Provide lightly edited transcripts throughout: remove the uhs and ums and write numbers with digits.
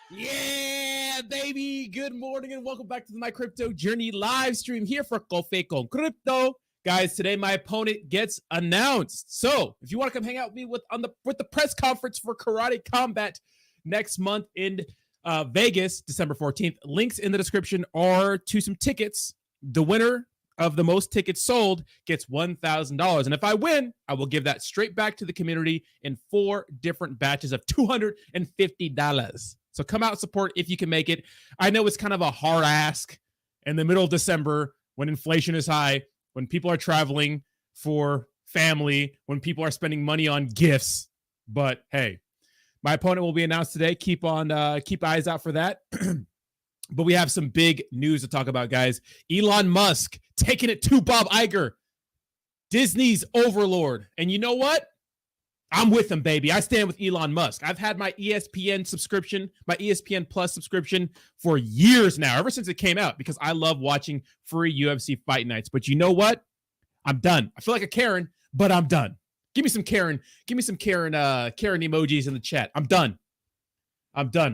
Yeah, baby. Good morning and welcome back to the My Crypto Journey live stream here for Coffee con Crypto. Guys, today my opponent gets announced. So if you want to come hang out with me with the press conference for Karate Combat next month in Vegas, December 14th, links in the description are to some tickets. The winner of the most tickets sold gets $1,000. And if I win, I will give that straight back to the community in 4 different batches of $250. So come out and support if you can make it. I know it's kind of a hard ask in the middle of December when inflation is high, when people are traveling for family, when people are spending money on gifts. But hey, my opponent will be announced today. Keep eyes out for that. But we have some big news to talk about, guys. Elon Musk taking it to Bob Iger, Disney's overlord. And you know what? I'm with him, baby. I stand with Elon Musk. I've had my ESPN subscription, my ESPN Plus subscription for years now, ever since it came out, because I love watching free UFC fight nights. But you know what? I'm done. I feel like a Karen, but I'm done. Give me some Karen. Give me some Karen emojis in the chat. I'm done.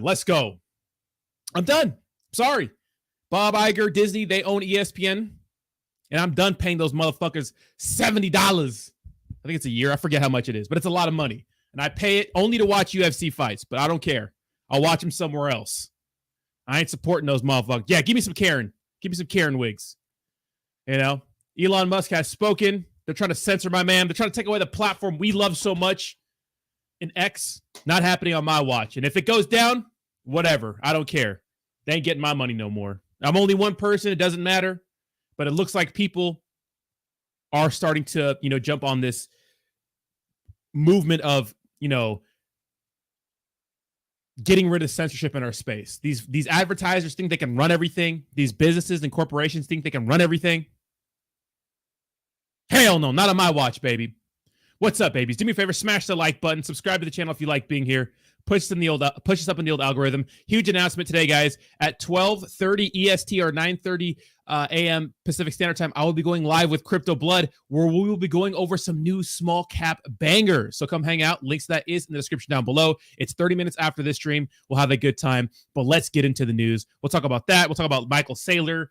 Let's go. I'm done. Sorry. Bob Iger, Disney, they own ESPN. And I'm done paying those motherfuckers $70. I think it's a year. I forget how much it is, but it's a lot of money. And I pay it only to watch UFC fights, but I don't care. I'll watch them somewhere else. I ain't supporting those motherfuckers. Yeah, give me some Karen. Give me some Karen wigs. You know, Elon Musk has spoken. They're trying to censor my man. They're trying to take away the platform we love so much in X. Not happening on my watch. And if it goes down, whatever. I don't care. They ain't getting my money no more. I'm only one person. It doesn't matter. But it looks like people are starting to, jump on this movement of, getting rid of censorship in our space. These advertisers think they can run everything. These businesses and corporations think they can run everything. Hell no, not on my watch, baby. What's up, babies? Do me a favor, smash the like button, subscribe to the channel if you like being here. Push us up in the old algorithm. Huge announcement today, guys. At 12:30 EST or 9:30 a.m. Pacific Standard Time, I will be going live with Crypto Blood, where we will be going over some new small cap bangers. So come hang out. Links to that is in the description down below. It's 30 minutes after this stream. We'll have a good time. But let's get into the news. We'll talk about that. We'll talk about Michael Saylor,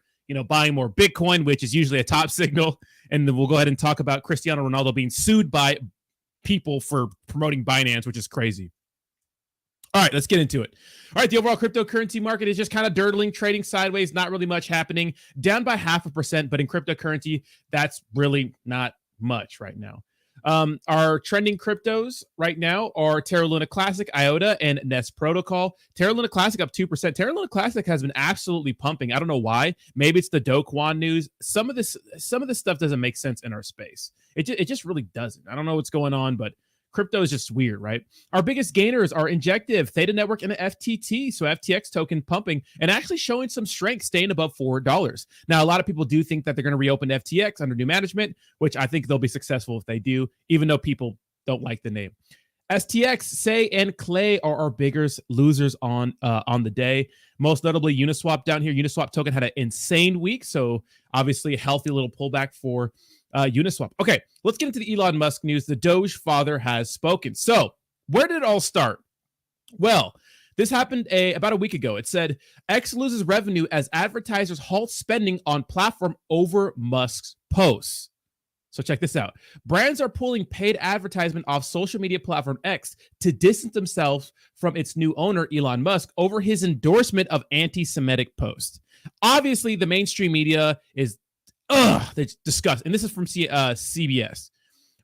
buying more Bitcoin, which is usually a top signal. And then we'll go ahead and talk about Cristiano Ronaldo being sued by people for promoting Binance, which is crazy. All right, let's get into it. All right, the overall cryptocurrency market is just kind of dirtling, trading sideways, not really much happening, down by 0.5%, but in cryptocurrency, that's really not much right now. Our trending cryptos right now are Terra Luna Classic, IOTA, and Nest Protocol. Terra Luna Classic up 2%. Terra Luna Classic has been absolutely pumping. I don't know why. Maybe it's the Do Kwon news. Some of this stuff doesn't make sense in our space. It just really doesn't. I don't know what's going on, but crypto is just weird, right? Our biggest gainers are Injective, Theta Network, and the FTT. So FTX token pumping and actually showing some strength, staying above $4. Now, a lot of people do think that they're going to reopen FTX under new management, which I think they'll be successful if they do, even though people don't like the name. STX, Say, and Clay are our biggest losers on the day. Most notably, Uniswap down here. Uniswap token had an insane week, so obviously a healthy little pullback for Uniswap. Okay, let's get into the Elon Musk news. The Doge father has spoken. So where did it all start? Well, this happened about a week ago. It said, X loses revenue as advertisers halt spending on platform over Musk's posts. So check this out. Brands are pulling paid advertisement off social media platform X to distance themselves from its new owner, Elon Musk, over his endorsement of anti-Semitic posts. Obviously, the mainstream media is they discuss, and this is from CBS.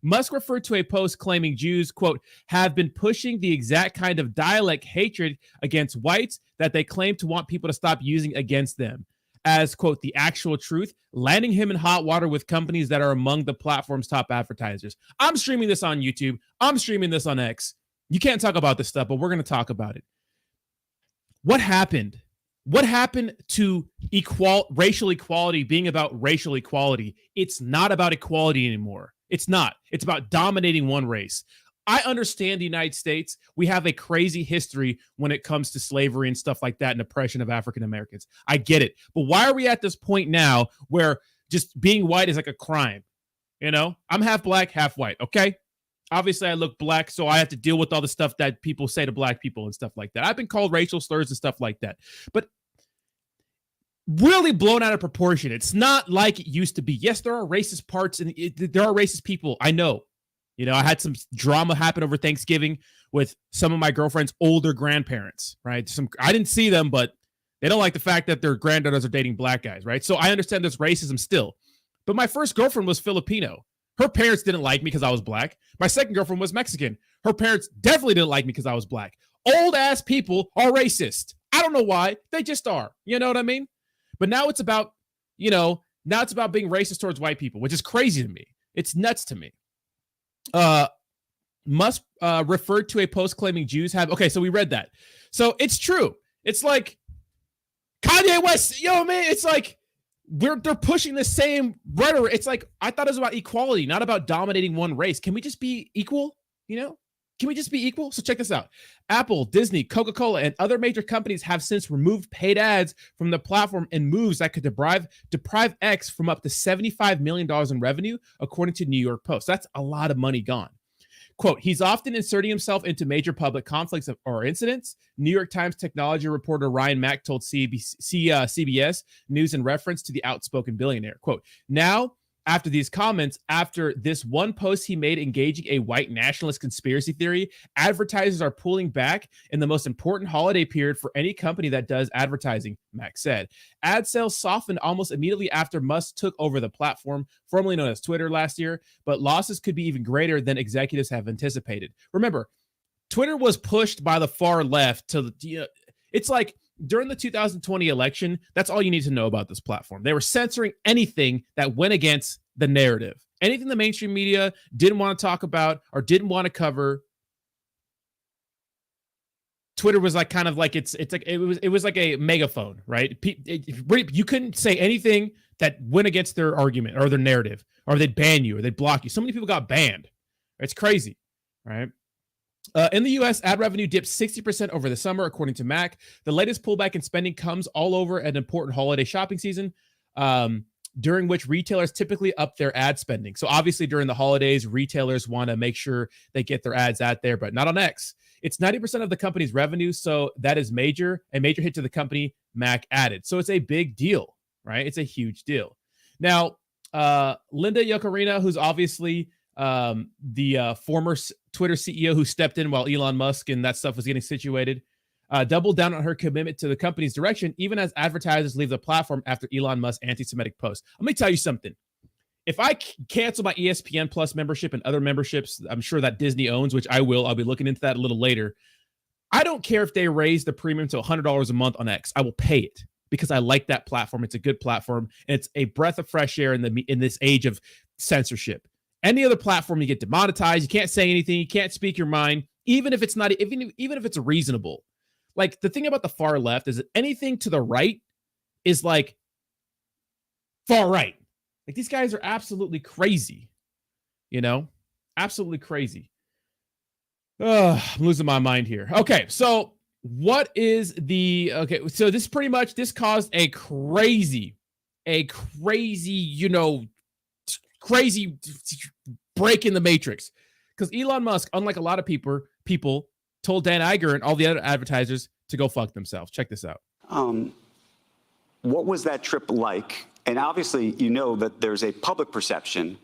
Musk referred to a post claiming Jews, quote, have been pushing the exact kind of dialect hatred against whites that they claim to want people to stop using against them as, quote, the actual truth, landing him in hot water with companies that are among the platform's top advertisers. I'm streaming this on YouTube. I'm streaming this on X. You can't talk about this stuff, but we're going to talk about it. What happened? What happened to racial equality being about racial equality? It's not about equality anymore. It's not. It's about dominating one race. I understand the United States. We have a crazy history when it comes to slavery and stuff like that and oppression of African Americans. I get it. But why are we at this point now where just being white is like a crime? You know, I'm half black, half white. Okay. Obviously, I look black, so I have to deal with all the stuff that people say to black people and stuff like that. I've been called racial slurs and stuff like that. But really blown out of proportion. It's not like it used to be. Yes, there are racist parts and there are racist people. I know. You know, I had some drama happen over Thanksgiving with some of my girlfriend's older grandparents, right? I didn't see them, but they don't like the fact that their granddaughters are dating black guys, right? So I understand there's racism still. But my first girlfriend was Filipino. Her parents didn't like me because I was black. My second girlfriend was Mexican. Her parents definitely didn't like me because I was black. Old ass people are racist. I don't know why. They just are. You know what I mean? But now it's about, being racist towards white people, which is crazy to me. It's nuts to me. Musk referred to a post claiming Jews have. Okay, so we read that. So it's true. It's like Kanye West. You know what I mean? It's like they're pushing the same rhetoric. It's like I thought it was about equality, not about dominating one race. Can we just be equal? Can we just be equal? So check this out. Apple, Disney, Coca-Cola, and other major companies have since removed paid ads from the platform in moves that could deprive X from up to $75 million in revenue, according to New York Post. That's a lot of money gone. Quote, he's often inserting himself into major public conflicts or incidents. New York Times technology reporter Ryan Mack told CBS News in reference to the outspoken billionaire. Quote, now, after these comments, after this one post he made engaging a white nationalist conspiracy theory, advertisers are pulling back in the most important holiday period for any company that does advertising, Max said. Ad sales softened almost immediately after Musk took over the platform, formerly known as Twitter, last year, but losses could be even greater than executives have anticipated. Remember, Twitter was pushed by the far left to it's like during the 2020 election, that's all you need to know about this platform. They were censoring anything that went against the narrative. Anything the mainstream media didn't want to talk about or didn't want to cover. Twitter was like kind of like it was like a megaphone, right? You couldn't say anything that went against their argument or their narrative, or they'd ban you or they'd block you. So many people got banned. It's crazy, right? In the U.S., ad revenue dipped 60% over the summer, according to Mac. The latest pullback in spending comes all over an important holiday shopping season, during which retailers typically up their ad spending. So obviously during the holidays, retailers want to make sure they get their ads out there, but not on X. It's 90% of the company's revenue, so that is a major hit to the company, Mac added. So it's a big deal, right? It's a huge deal. Now, Linda Yaccarino, who's obviously the former Twitter CEO who stepped in while Elon Musk and that stuff was getting situated, doubled down on her commitment to the company's direction, even as advertisers leave the platform after Elon Musk's anti-Semitic post. Let me tell you something. If I cancel my ESPN Plus membership and other memberships, I'm sure that Disney owns, which I will. I'll be looking into that a little later. I don't care if they raise the premium to $100 a month on X. I will pay it because I like that platform. It's a good platform, and it's a breath of fresh air in this age of censorship. Any other platform, you get demonetized. You can't say anything. You can't speak your mind, even if it's not, even if it's reasonable. Like, the thing about the far left is that anything to the right is like far right. Like, these guys are absolutely crazy, absolutely crazy. I'm losing my mind here. Okay, so what is so this caused a crazy, crazy break in the matrix, because Elon Musk, unlike a lot of people told Dan Iger and all the other advertisers to go fuck themselves. Check this out. What was that trip like? And obviously, that there's a public perception.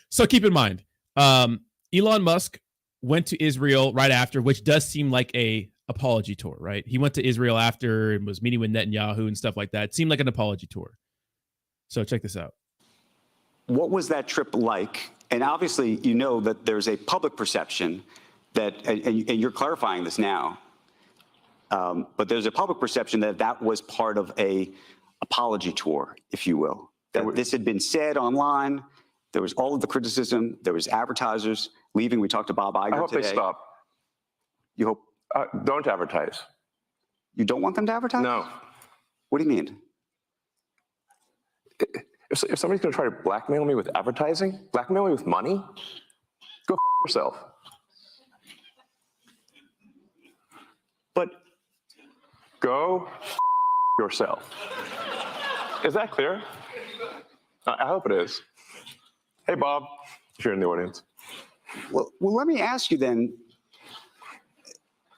So keep in mind, Elon Musk went to Israel right after, which does seem like a apology tour, right? He went to Israel after and was meeting with Netanyahu and stuff like that. It seemed like an apology tour. So check this out. What was that trip like? And obviously, that there's a public perception that, and you're clarifying this now, but there's a public perception that was part of a apology tour, if you will. That this had been said online. There was all of the criticism. There was advertisers leaving. We talked to Bob Iger today. I hope they stop. You hope? Don't advertise. You don't want them to advertise? No. What do you mean? If somebody's going to try to blackmail me with advertising, blackmail me with money, go yourself. But go yourself. Is that clear? I hope it is. Hey, Bob, if you're in the audience. well, let me ask you then.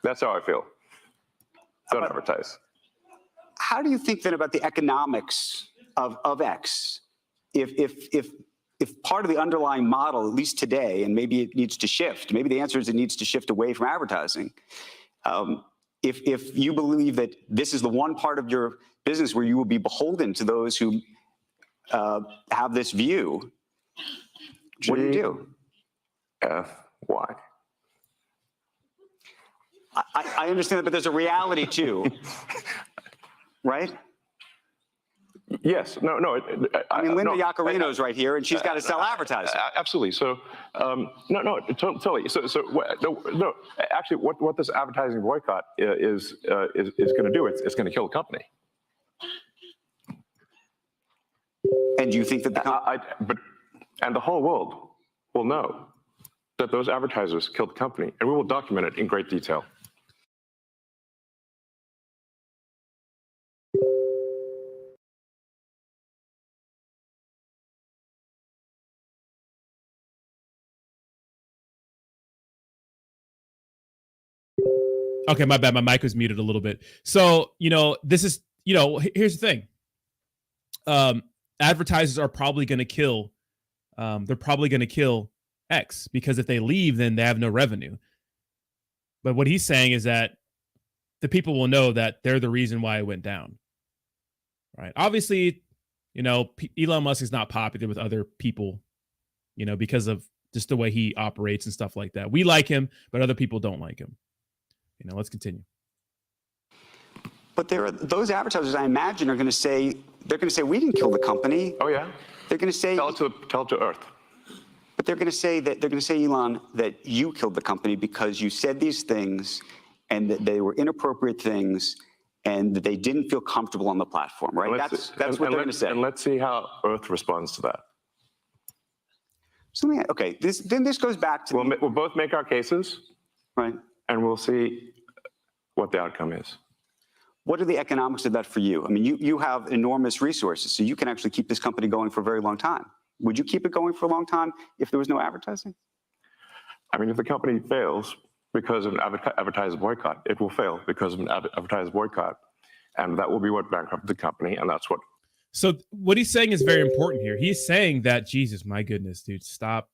That's how I feel. Don't advertise. How do you think then about the economics of X? If part of the underlying model, at least today, and maybe it needs to shift, maybe the answer is it needs to shift away from advertising. If you believe that this is the one part of your business where you will be beholden to those who have this view, what do you do? Why? I understand that, but there's a reality too, right? Yes. No. I mean, Linda no, Yaccarino's right here, and she's got to sell advertising. Absolutely. So, no, totally. So, no. Actually, what this advertising boycott is going to do? It's going to kill the company. And do you think that and the whole world will know that those advertisers killed the company, and we will document it in great detail. Okay, my bad. My mic was muted a little bit. So, this is, here's the thing. Advertisers are probably going to kill, they're probably going to kill X, because if they leave, then they have no revenue. But what he's saying is that the people will know that they're the reason why it went down. Right. Obviously, Elon Musk is not popular with other people, because of just the way he operates and stuff like that. We like him, but other people don't like him. Let's continue. But those advertisers, I imagine, are going to say, we didn't kill the company. Oh yeah. They're going to say, tell it to Earth. But they're going to say, Elon, that you killed the company because you said these things, and that they were inappropriate things, and that they didn't feel comfortable on the platform, right? That's what they're going to say. And let's see how Earth responds to that. Okay. This goes back to we'll both make our cases, right, and we'll see what the outcome is. What are the economics of that for you? I mean, you have enormous resources, so you can actually keep this company going for a very long time. Would you keep it going for a long time if there was no advertising? I mean, if the company fails because of an advertiser boycott, it will fail because of an advertiser boycott. And that will be what bankrupted the company, and that's what... So what he's saying is very important here. He's saying that, Jesus, my goodness, dude, stop.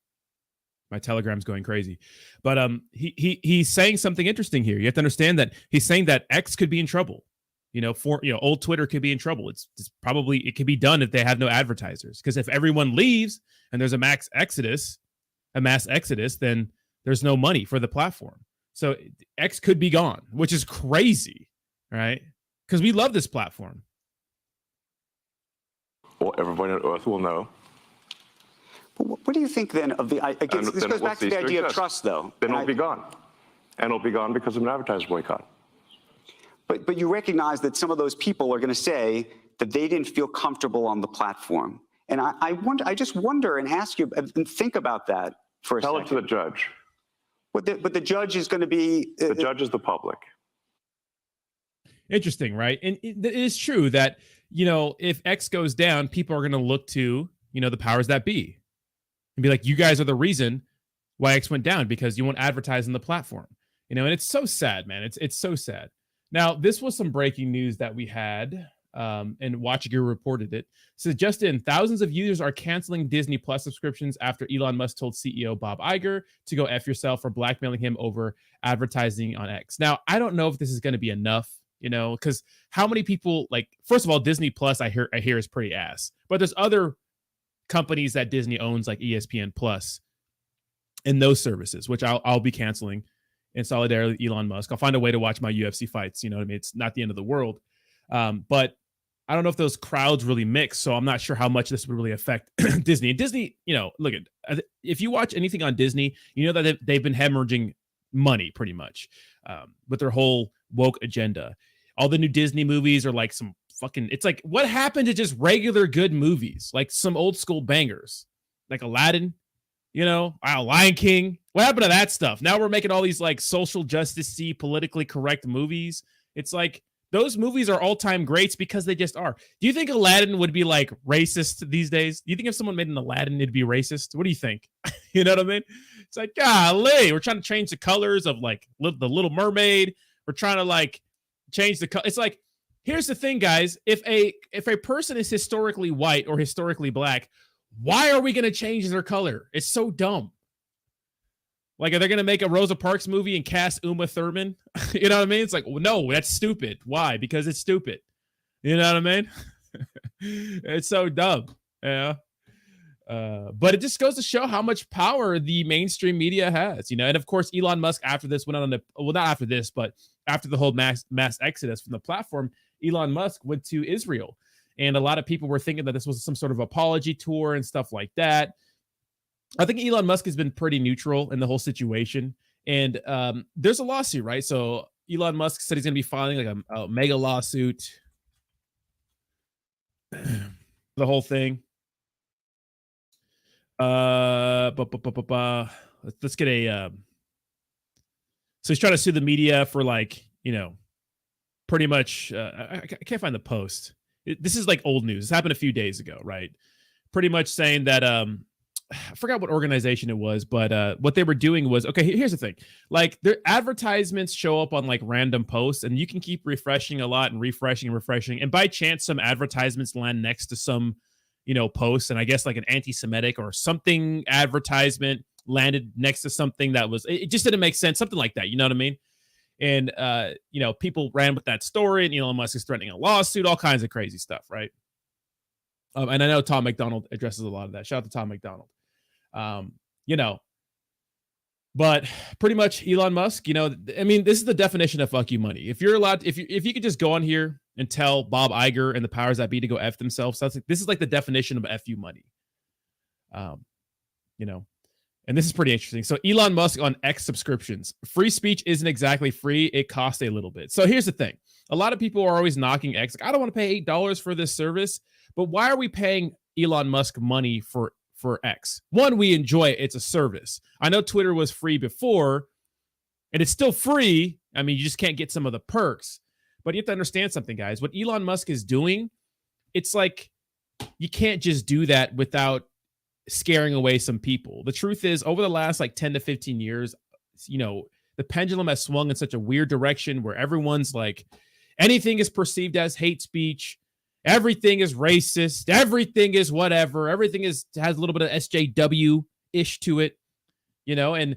My Telegram's going crazy. But he's saying something interesting here. You have to understand that he's saying that X could be in trouble. Old Twitter could be in trouble. It's probably, it could be done if they have no advertisers. Because if everyone leaves and there's a mass exodus, then there's no money for the platform. So X could be gone, which is crazy, right? Because we love this platform. Well, everybody on Earth will know. What do you think then of the? Again, this goes back to the idea of trust, though. Then it'll be gone, and it'll be gone because of an advertiser boycott. But you recognize that some of those people are going to say that they didn't feel comfortable on the platform, and I just wonder and ask you and think about that for a second. Tell it to the judge. But the judge is going to be the judge is the public. Interesting, right? And it is true that if X goes down, people are going to look to the powers that be. And be like, you guys are the reason why X went down, because you won't advertise on the platform. And it's so sad, man. It's so sad. Now, this was some breaking news that we had, and WOJAK reported it. So just in, thousands of users are canceling Disney Plus subscriptions after Elon Musk told CEO Bob Iger to go F yourself for blackmailing him over advertising on X. Now, I don't know if this is going to be enough, because how many people, first of all, Disney Plus I hear is pretty ass. But there's other companies that Disney owns, like ESPN Plus and those services, which I'll be canceling in solidarity with Elon Musk. I'll find a way to watch my UFC fights. You know what I mean? It's not the end of the world. But I don't know if those crowds really mix. So I'm not sure how much this would really affect Disney. And Disney, look at, if you watch anything on Disney, that they've been hemorrhaging money pretty much with their whole woke agenda. all the new Disney movies are like some fucking, it's like, what happened to just regular good movies? Like some old school bangers, like Aladdin, Lion King. What happened to that stuff? Now we're making all these like social justice-y, politically correct movies. It's like, those movies are all-time greats because they just are. Do you think Aladdin would be like racist these days? Do you think if someone made an Aladdin, it'd be racist? What do you think? You know what I mean? It's like, golly, we're trying to change the colors of like the Little Mermaid. We're trying to like change the color. It's like, here's the thing, guys. If a person is historically white or historically black, why are we going to change their color? It's so dumb. Like, are they going to make a Rosa Parks movie and cast Uma Thurman? You know what I mean? It's like, well, no, that's stupid. Why? Because it's stupid. You know what I mean? It's so dumb. Yeah. But it just goes to show how much power the mainstream media has, and of course, Elon Musk after this went on not after this, but after the whole mass exodus from the platform, Elon Musk went to Israel. And a lot of people were thinking that this was some sort of apology tour and stuff like that. I think Elon Musk has been pretty neutral in the whole situation. And there's a lawsuit, right? So Elon Musk said he's going to be filing like a mega lawsuit. The whole thing. Let's get a. So he's trying to sue the media for like, pretty much. I can't find the post. This is like old news. This happened a few days ago, right? Pretty much saying that I forgot what organization it was, but what they were doing was, okay, here's the thing. Like, their advertisements show up on like random posts, and you can keep refreshing a lot and refreshing and refreshing. And by chance, some advertisements land next to some, posts. And I guess like an anti-Semitic or something advertisement landed next to something that was, it just didn't make sense. Something like that. You know what I mean? And, people ran with that story, and Elon Musk is threatening a lawsuit, all kinds of crazy stuff, right? And I know Tom McDonald addresses a lot of that. Shout out to Tom McDonald. But pretty much Elon Musk, I mean, this is the definition of fuck you money. If you're allowed, if you could just go on here and tell Bob Iger and the powers that be to go F themselves, that's like, this is like the definition of F you money. And this is pretty interesting. So Elon Musk on X subscriptions. Free speech isn't exactly free. It costs a little bit. So here's the thing. A lot of people are always knocking X. Like, I don't want to pay $8 for this service, but why are we paying Elon Musk money for X? One, we enjoy it. It's a service. I know Twitter was free before, and it's still free. I mean, you just can't get some of the perks. But you have to understand something, guys. What Elon Musk is doing, it's like you can't just do that without scaring away some people. The truth is, over the last like 10 to 15 years, the pendulum has swung in such a weird direction where everyone's like, anything is perceived as hate speech. Everything is racist. Everything is whatever. Everything has a little bit of SJW-ish to it, and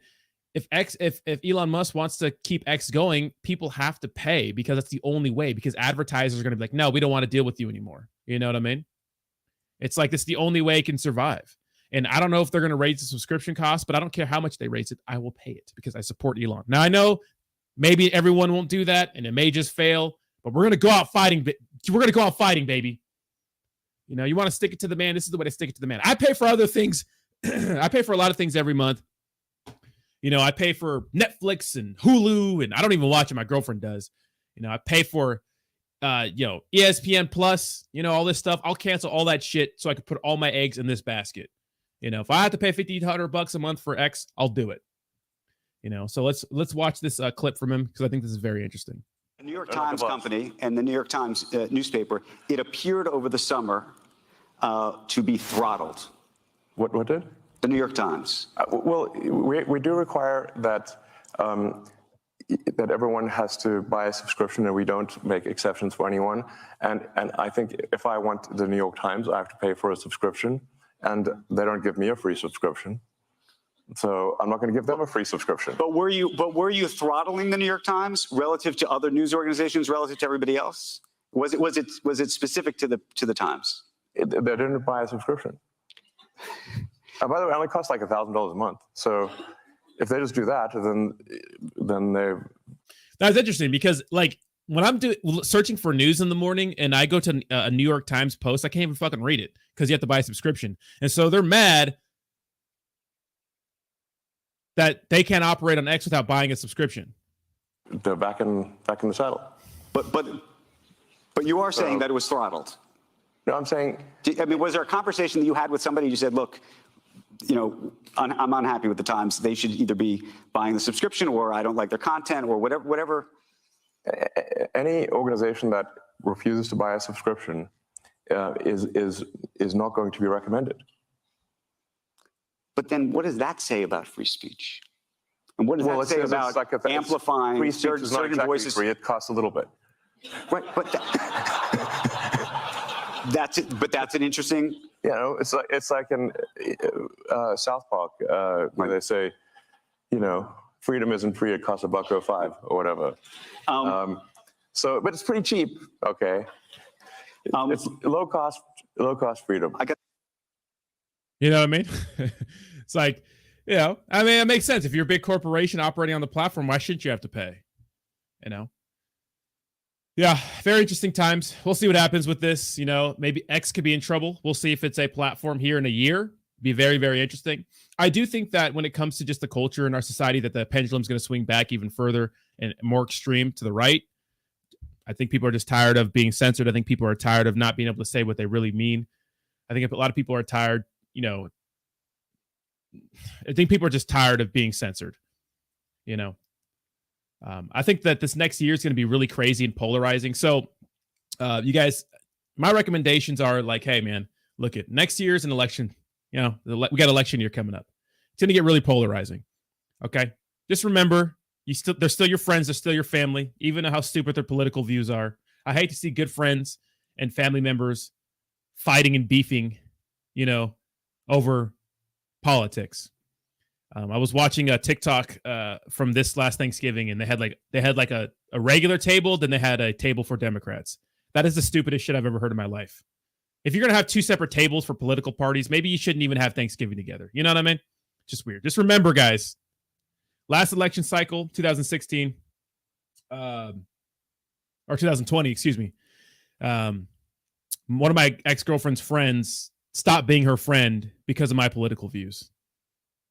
if Elon Musk wants to keep X going, people have to pay because that's the only way, because advertisers are going to be like, no, we don't want to deal with you anymore. You know what I mean? It's like, it's the only way it can survive. And I don't know if they're going to raise the subscription cost, but I don't care how much they raise it. I will pay it because I support Elon. Now, I know maybe everyone won't do that and it may just fail, but we're going to go out fighting. We're going to go out fighting, baby. You want to stick it to the man. This is the way to stick it to the man. I pay for other things. I pay for a lot of things every month. I pay for Netflix and Hulu, and I don't even watch it. My girlfriend does. I pay for, ESPN Plus, all this stuff. I'll cancel all that shit so I can put all my eggs in this basket. If I have to pay $1,500 a month for X, I'll do it. So let's watch this clip from him, because I think this is very interesting. The New York Times company and the New York Times newspaper, it appeared over the summer to be throttled. What did? The New York Times. Well, we do require that that everyone has to buy a subscription, and we don't make exceptions for anyone. And I think if I want the New York Times, I have to pay for a subscription, and they don't give me a free subscription. So I'm not going to give them a free subscription. But were you throttling the New York Times relative to other news organizations, relative to everybody else? Was it specific to the Times? They didn't buy a subscription. By the way, it only costs like $1,000 a month. So if they just do that, then they. That's interesting, because like when I'm searching for news in the morning and I go to a New York Times post, I can't even fucking read it because you have to buy a subscription. And so they're mad that they can't operate on X without buying a subscription. They're back in the saddle. But But you are saying that it was throttled. No, I'm saying. I mean, was there a conversation that you had with somebody? You said, look, I'm unhappy with the Times. They should either be buying the subscription, or I don't like their content, or whatever. Any organization that refuses to buy a subscription is not going to be recommended. But then what does that say about free speech? And what does that say about amplifying free speech is not certain exactly voices? free, it costs a little bit. Right, but that's it. But that's an interesting. It's like in South Park where they say, freedom isn't free; it costs $1.05 or whatever. But it's pretty cheap. Okay, it's low cost freedom. You know what I mean? It's like, I mean, it makes sense. If you're a big corporation operating on the platform, why shouldn't you have to pay? Yeah, very interesting times. We'll see what happens with this. Maybe X could be in trouble. We'll see if it's a platform here in a year. Be very, very interesting. I do think that when it comes to just the culture in our society, that the pendulum's going to swing back even further and more extreme to the right. I think people are just tired of being censored. I think people are tired of not being able to say what they really mean. I think a lot of people are tired, I think people are just tired of being censored, I think that this next year is going to be really crazy and polarizing. So you guys, my recommendations are like, hey, man, look at next year's an election. We got election year coming up. It's going to get really polarizing. Okay. Just remember, they're still your friends. They're still your family, even how stupid their political views are. I hate to see good friends and family members fighting and beefing, over politics. I was watching a TikTok from this last Thanksgiving, and they had like a regular table, then they had a table for Democrats. That is the stupidest shit I've ever heard in my life. If you're gonna have two separate tables for political parties, maybe you shouldn't even have Thanksgiving together. You know what I mean? Just weird. Just remember, guys, last election cycle, 2016, or 2020, excuse me. One of my ex-girlfriend's friends stopped being her friend because of my political views.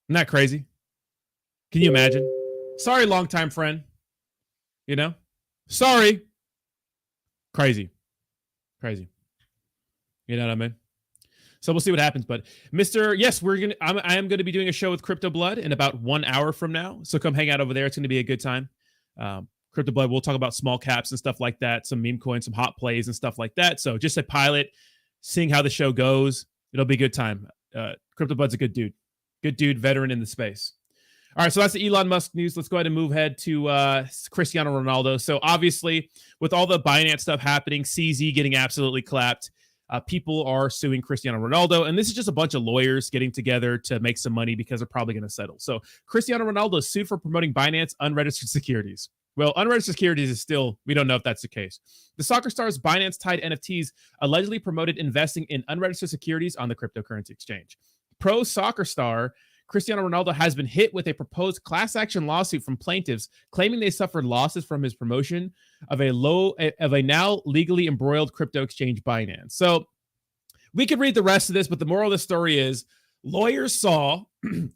Isn't that crazy? Can you imagine? Sorry, longtime friend. Sorry. Crazy. You know what I mean? So we'll see what happens. But yes, I am going to be doing a show with Crypto Blood in about 1 hour from now. So come hang out over there. It's going to be a good time. Crypto Blood, we'll talk about small caps and stuff like that, some meme coins, some hot plays and stuff like that. So just a pilot, seeing how the show goes. It'll be a good time. Crypto Blood's a good dude. Good dude, veteran in the space. All right, so that's the Elon Musk news. Let's go ahead and move ahead to Cristiano Ronaldo. So obviously, with all the Binance stuff happening, CZ getting absolutely clapped, people are suing Cristiano Ronaldo. And this is just a bunch of lawyers getting together to make some money because they're probably going to settle. So Cristiano Ronaldo is sued for promoting Binance unregistered securities. Well, unregistered securities is still, we don't know if that's the case. The soccer star's Binance-tied NFTs allegedly promoted investing in unregistered securities on the cryptocurrency exchange. Pro soccer star Cristiano Ronaldo has been hit with a proposed class action lawsuit from plaintiffs claiming they suffered losses from his promotion of a now legally embroiled crypto exchange Binance. So we could read the rest of this, but the moral of the story is lawyers saw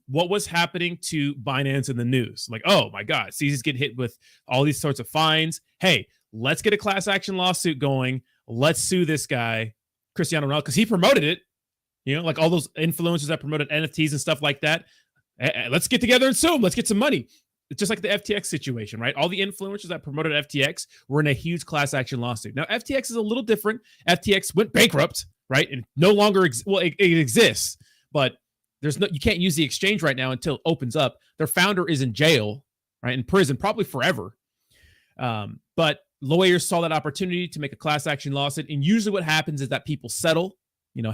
what was happening to Binance in the news. Like, oh my God, CZ's getting hit with all these sorts of fines. Hey, let's get a class action lawsuit going. Let's sue this guy, Cristiano Ronaldo, because he promoted it. Like all those influencers that promoted NFTs and stuff like that. Let's get together and sue them. Let's get some money. It's just like the FTX situation, right? All the influencers that promoted FTX were in a huge class action lawsuit. Now, FTX is a little different. FTX went bankrupt, right? And no longer, it exists, but you can't use the exchange right now until it opens up. Their founder is in jail, right? In prison, probably forever. But lawyers saw that opportunity to make a class action lawsuit. And usually what happens is that people settle.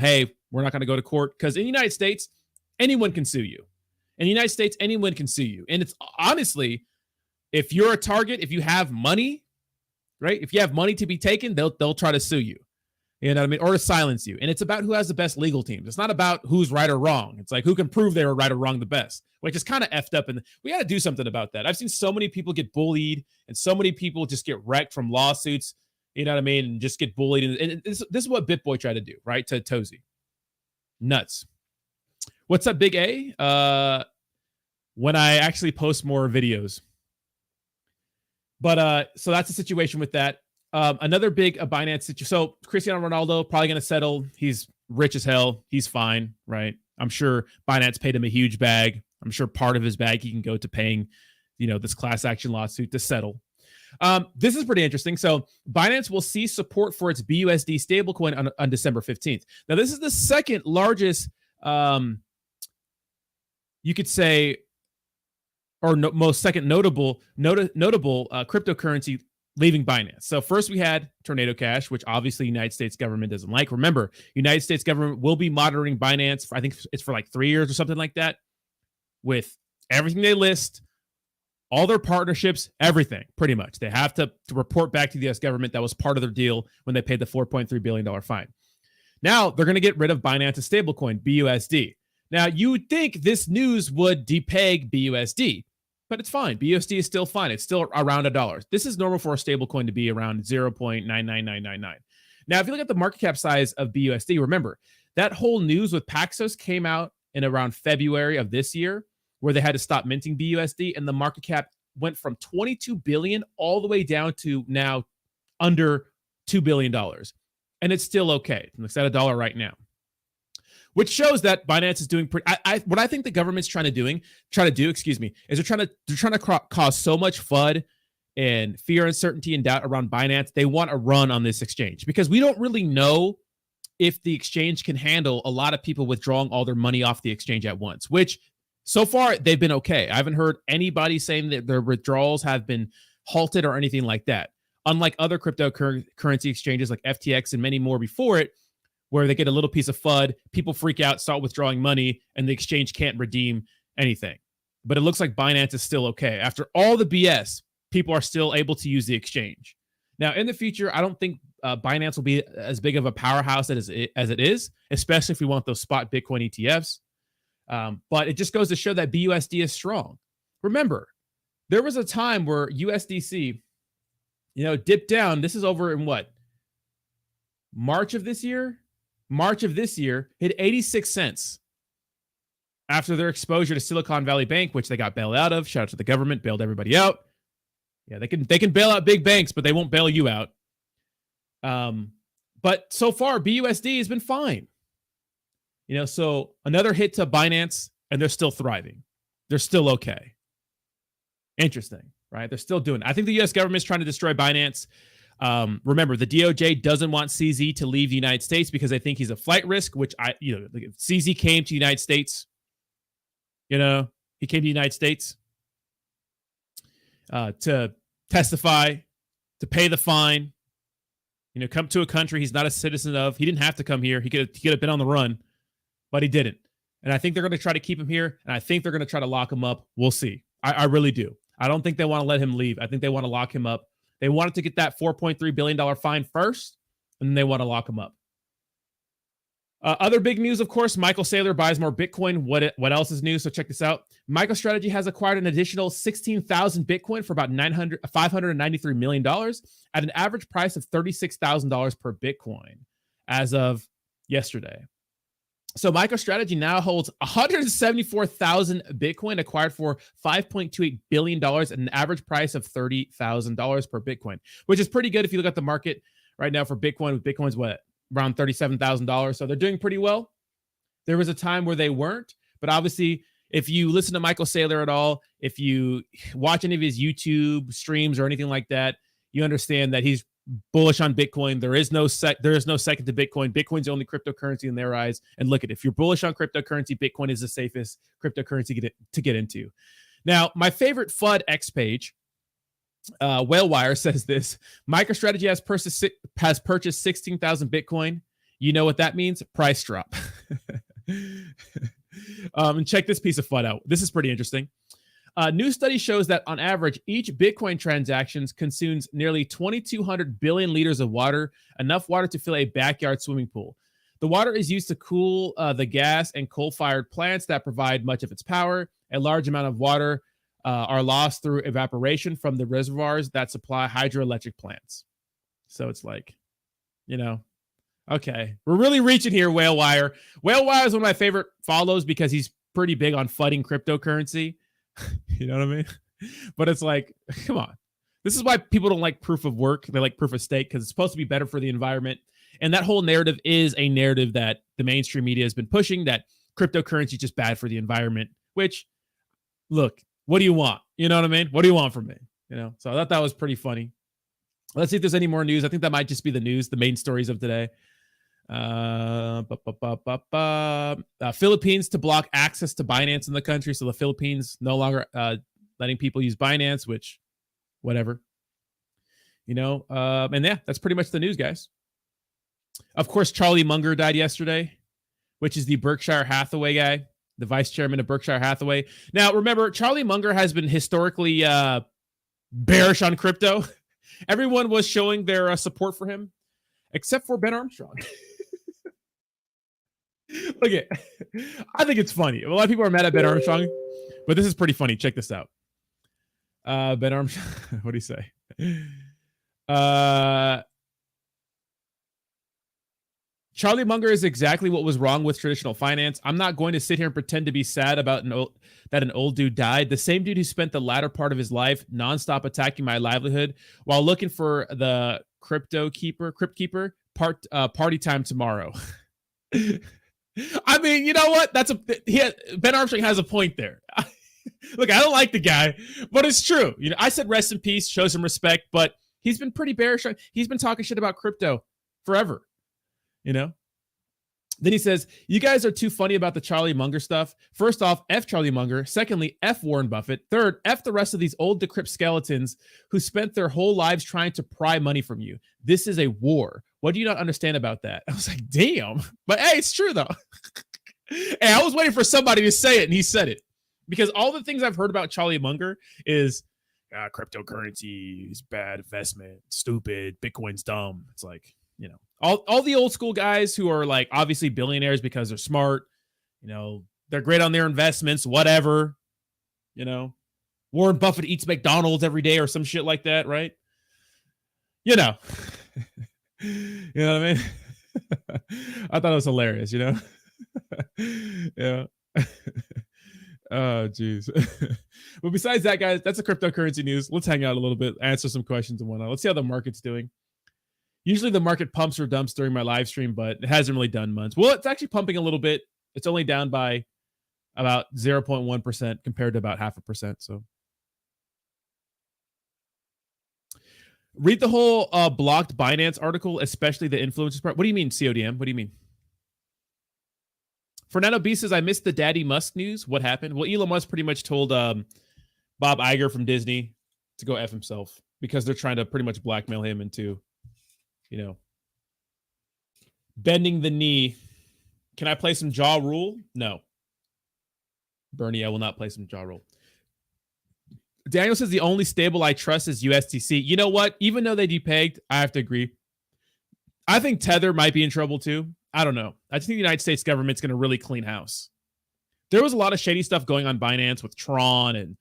Hey, we're not going to go to court, because in the United States, anyone can sue you. In the United States, anyone can sue you. And it's honestly, if you're a target, if you have money, right? If you have money to be taken, they'll try to sue you. You know what I mean? Or to silence you. And it's about who has the best legal teams. It's not about who's right or wrong. It's like who can prove they were right or wrong the best, which is kind of effed up. And we got to do something about that. I've seen so many people get bullied and so many people just get wrecked from lawsuits. You know what I mean? And just get bullied. And this is what BitBoy tried to do, right? To Tozy. Nuts. What's up, Big A? When I actually post more videos. But so that's the situation with that. Another big Binance situation. So Cristiano Ronaldo probably going to settle. He's rich as hell. He's fine, right? I'm sure Binance paid him a huge bag. I'm sure part of his bag he can go to paying, this class action lawsuit to settle. This is pretty interesting. So Binance will see support for its BUSD stablecoin on December 15th. Now, this is the second largest, you could say, or most second notable cryptocurrency leaving Binance. So first we had Tornado Cash, which obviously United States government doesn't like. Remember, United States government will be monitoring Binance for, I think it's for like 3 years or something like that, with everything they list, all their partnerships, everything, pretty much. They have to report back to the US government. That was part of their deal when they paid the $4.3 billion fine. Now they're going to get rid of Binance's stablecoin, BUSD. Now, you would think this news would depeg BUSD, but it's fine. BUSD is still fine. It's still around $1. This is normal for a stablecoin to be around 0.99999. Now, if you look at the market cap size of BUSD, remember, that whole news with Paxos came out in around February of this year, where they had to stop minting BUSD, and the market cap went from 22 billion all the way down to now under $2 billion. And it's still okay. It's at $1 right now, which shows that Binance is doing pretty. What I think the government's trying to do, is they're trying to cause so much FUD and fear, uncertainty, and doubt around Binance. They want a run on this exchange because we don't really know if the exchange can handle a lot of people withdrawing all their money off the exchange at once, which so far they've been okay. I haven't heard anybody saying that their withdrawals have been halted or anything like that. Unlike other cryptocurrency exchanges like FTX and many more before it, where they get a little piece of FUD, people freak out, start withdrawing money, and the exchange can't redeem anything. But it looks like Binance is still okay. After all the BS, people are still able to use the exchange. Now, in the future, I don't think Binance will be as big of a powerhouse as it is, especially if we want those spot Bitcoin ETFs. But it just goes to show that BUSD is strong. Remember, there was a time where USDC, dipped down. This is over in what? March of this year, hit 86 cents after their exposure to Silicon Valley Bank, which they got bailed out of. Shout out to the government, bailed everybody out. Yeah, they can bail out big banks, but they won't bail you out. But so far, BUSD has been fine. So another hit to Binance, and they're still thriving. They're still okay. Interesting, right? They're still doing it. I think the U.S. government is trying to destroy Binance. Remember, the DOJ doesn't want CZ to leave the United States because they think he's a flight risk, which if CZ came to the United States, he came to the United States to testify, to pay the fine, come to a country he's not a citizen of. He didn't have to come here. He could have been on the run, but he didn't. And I think they're going to try to keep him here, and I think they're going to try to lock him up. We'll see. I really do. I don't think they want to let him leave. I think they want to lock him up. They wanted to get that $4.3 billion fine first, and then they want to lock him up. Other big news, of course, Michael Saylor buys more Bitcoin. What else is new? So check this out. MicroStrategy has acquired an additional 16,000 Bitcoin for about $593 million at an average price of $36,000 per Bitcoin as of yesterday. So MicroStrategy now holds 174,000 Bitcoin acquired for $5.28 billion at an average price of $30,000 per Bitcoin, which is pretty good if you look at the market right now for Bitcoin. Bitcoin's around $37,000. So they're doing pretty well. There was a time where they weren't, but obviously if you listen to Michael Saylor at all, if you watch any of his YouTube streams or anything like that, you understand that he's bullish on Bitcoin. There is no second to Bitcoin. Bitcoin's the only cryptocurrency in their eyes. And look at it. If you're bullish on cryptocurrency, Bitcoin is the safest cryptocurrency to get into. Now, my favorite FUD X page, Whalewire, says this: MicroStrategy has purchased 16,000 Bitcoin. You know what that means? Price drop. And check this piece of FUD out. This is pretty interesting. New study shows that on average, each Bitcoin transactions consumes nearly 2,200 billion liters of water, enough water to fill a backyard swimming pool. The water is used to cool the gas and coal-fired plants that provide much of its power. A large amount of water are lost through evaporation from the reservoirs that supply hydroelectric plants. So it's like, okay, we're really reaching here, Whalewire. Whalewire is one of my favorite follows because he's pretty big on fudding cryptocurrency. You know what I mean? But it's like, come on. This is why people don't like proof of work. They like proof of stake because it's supposed to be better for the environment. And that whole narrative is a narrative that the mainstream media has been pushing, that cryptocurrency is just bad for the environment, which, look, what do you want? You know what I mean? What do you want from me? You know, so I thought that was pretty funny. Let's see if there's any more news. I think that might just be the news, the main stories of today. Philippines to block access to Binance in the country. So the Philippines no longer letting people use Binance, which, whatever. You know, and yeah, that's pretty much the news, guys. Of course, Charlie Munger died yesterday, which is the Berkshire Hathaway guy, the vice chairman of Berkshire Hathaway. Now, remember, Charlie Munger has been historically bearish on crypto. Everyone was showing their support for him, except for Ben Armstrong. Look at, I think it's funny. A lot of people are mad at Ben Armstrong, but this is pretty funny. Check this out. Ben Armstrong, what do you say? Charlie Munger is exactly what was wrong with traditional finance. I'm not going to sit here and pretend to be sad about that an old dude died. The same dude who spent the latter part of his life nonstop attacking my livelihood while looking for the crypt keeper, party time tomorrow. I mean, you know what? Ben Armstrong has a point there. Look, I don't like the guy, but it's true. You know, I said rest in peace, show some respect, but he's been pretty bearish. He's been talking shit about crypto forever. You know? Then he says, you guys are too funny about the Charlie Munger stuff. First off, F Charlie Munger. Secondly, F Warren Buffett. Third, F the rest of these old decrepit skeletons who spent their whole lives trying to pry money from you. This is a war. What do you not understand about that? I was like, damn. But hey, it's true though. Hey, I was waiting for somebody to say it and he said it. Because all the things I've heard about Charlie Munger is cryptocurrency is bad investment, stupid, Bitcoin's dumb. It's like, you know, all the old school guys who are like obviously billionaires because they're smart, you know, they're great on their investments, whatever, you know, Warren Buffett eats McDonald's every day or some shit like that, right? You know, you know what I mean? I thought it was hilarious, you know? Yeah. Oh, geez. But besides that, guys, that's the cryptocurrency news. Let's hang out a little bit, answer some questions and whatnot. Let's see how the market's doing. Usually the market pumps or dumps during my live stream, but it hasn't really done much. Well, it's actually pumping a little bit. It's only down by about 0.1% compared to about 0.5%. So read the whole blocked Binance article, especially the influencers part. What do you mean, CODM? What do you mean? Fernando B says, I missed the Daddy Musk news. What happened? Well, Elon Musk pretty much told Bob Iger from Disney to go F himself because they're trying to pretty much blackmail him into, you know, bending the knee. Can I play some Jaw Rule? No. Bernie, I will not play some Jaw Rule. Daniel says the only stable I trust is USDC. You know what? Even though they depegged, I have to agree. I think Tether might be in trouble too. I don't know. I just think the United States government's going to really clean house. There was a lot of shady stuff going on Binance with Tron and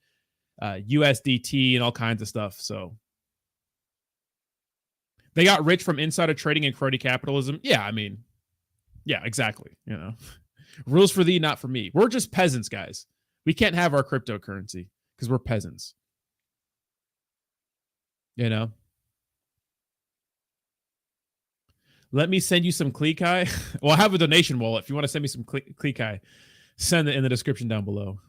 USDT and all kinds of stuff. So they got rich from insider trading and crony capitalism. Yeah, I mean, yeah, exactly. You know, rules for thee, not for me. We're just peasants, guys. We can't have our cryptocurrency because we're peasants. You know? Let me send you some Klekai. Well, I have a donation wallet. If you want to send me some Klekai, send it in the description down below.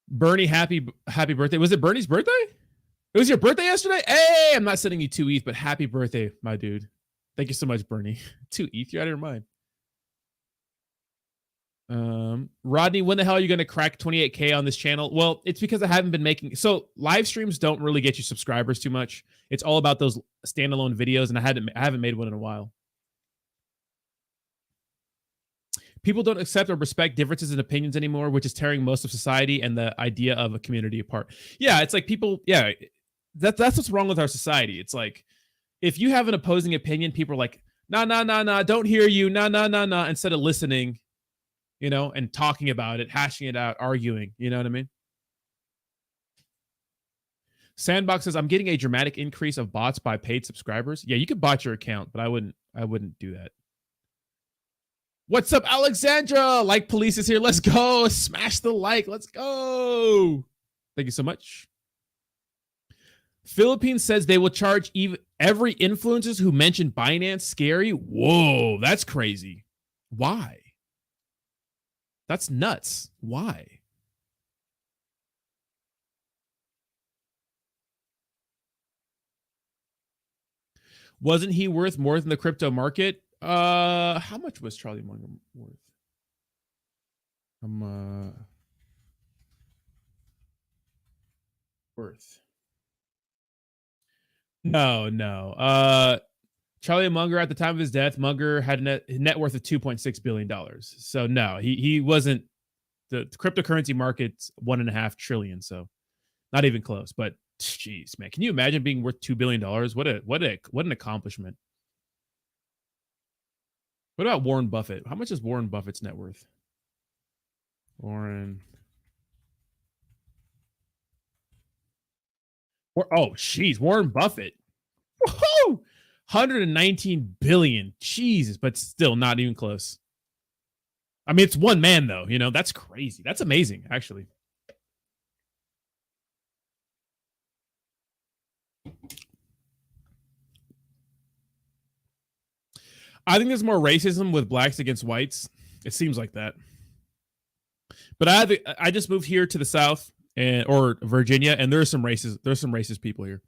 Bernie, happy birthday. Was it Bernie's birthday? It was your birthday yesterday? Hey, I'm not sending you 2 ETH, but happy birthday, my dude. Thank you so much, Bernie. 2 ETH, you're out of your mind. Rodney, when the hell are you going to crack 28K on this channel? Well, it's because I haven't been making... So live streams don't really get you subscribers too much. It's all about those standalone videos, and I haven't made one in a while. People don't accept or respect differences in opinions anymore, which is tearing most of society and the idea of a community apart. Yeah, it's like people... Yeah, that's what's wrong with our society. It's like, if you have an opposing opinion, people are like, nah, don't hear you, nah, instead of listening, you know, and talking about it, hashing it out, arguing, you know what I mean? Sandbox says, I'm getting a dramatic increase of bots by paid subscribers. Yeah, you could bot your account, but I wouldn't do that. What's up, Alexandra? Like Police is here. Let's go. Smash the like. Let's go. Thank you so much. Philippines says they will charge every influencers who mention Binance scary. Whoa, that's crazy. Why? That's nuts. Why? Wasn't he worth more than the crypto market? How much was Charlie Munger worth? Worth. No. Charlie Munger, at the time of his death, Munger had a net worth of $2.6 billion. So no, he wasn't. The cryptocurrency market's $1.5 trillion. So not even close. But jeez, man, can you imagine being worth $2 billion? What an accomplishment. What about Warren Buffett? How much is Warren Buffett's net worth? Warren. Warren Buffett. Woohoo! 119 billion. Jesus, but still not even close. I mean, it's one man though, that's crazy. That's amazing, actually. I think there's more racism with blacks against whites. It seems like that. But I just moved here to the South or Virginia, and there's some racist people here.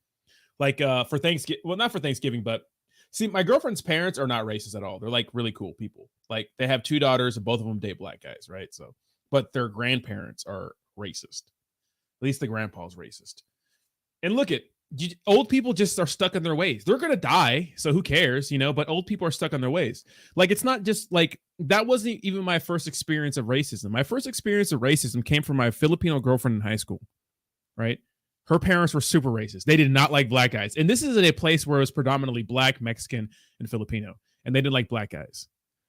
Like for Thanksgiving, well, not for Thanksgiving, but see, my girlfriend's parents are not racist at all. They're like really cool people. Like they have 2 daughters, and both of them date black guys, right? So, but their grandparents are racist. At least the grandpa's racist. And look at old people just are stuck in their ways. They're gonna die, so who cares, But old people are stuck on their ways. Like it's not just like that wasn't even my first experience of racism. My first experience of racism came from my Filipino girlfriend in high school, right? Her parents were super racist. They did not like black guys. And this is in a place where it was predominantly black, Mexican, and Filipino. And they didn't like black guys.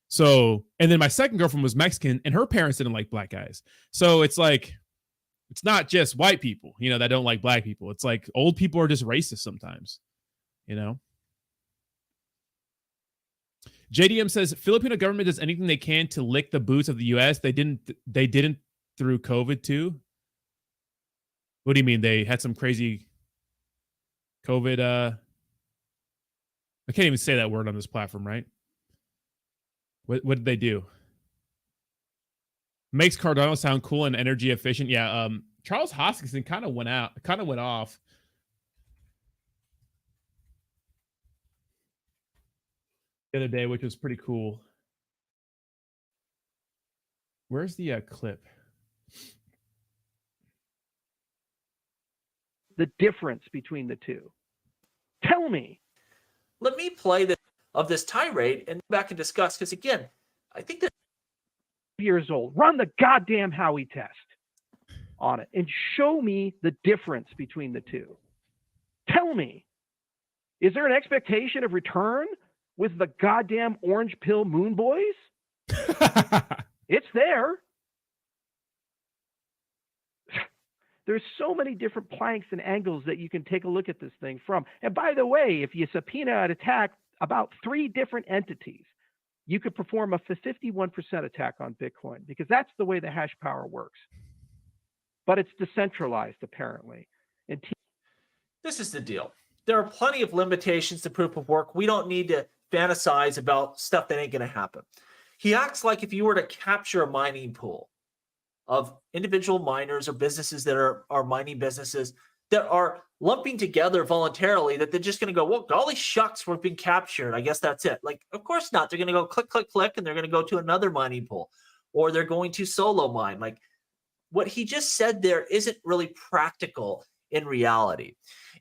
So, and then my second girlfriend was Mexican, and her parents didn't like black guys. So it's like, it's not just white people, that don't like black people. It's like old people are just racist sometimes, JDM says Filipino government does anything they can to lick the boots of the US. They didn't through COVID too. What do you mean? They had some crazy COVID. I can't even say that word on this platform, right? What did they do? Makes Cardano sound cool and energy efficient. Yeah. Charles Hoskinson kind of went off. The other day, which was pretty cool. Where's the clip? The difference between the two. Tell me. Let me play this tirade and back and discuss, because again, I think that years old, run the goddamn Howey test on it and show me the difference between the two. Tell me, is there an expectation of return with the goddamn orange pill moon boys? It's there. There's so many different planks and angles that you can take a look at this thing from. And by the way, if you subpoena an attack about 3 different entities, you could perform a 51% attack on Bitcoin, because that's the way the hash power works. But it's decentralized, apparently. And this is the deal. There are plenty of limitations to proof of work. We don't need to fantasize about stuff that ain't going to happen. He acts like if you were to capture a mining pool of individual miners or businesses that are mining businesses that are lumping together voluntarily, that they're just going to go, well, golly shucks, we've been captured. I guess that's it. Like, of course not. They're going to go click, click, click, and they're going to go to another mining pool, or they're going to solo mine. Like, what he just said there isn't really practical in reality.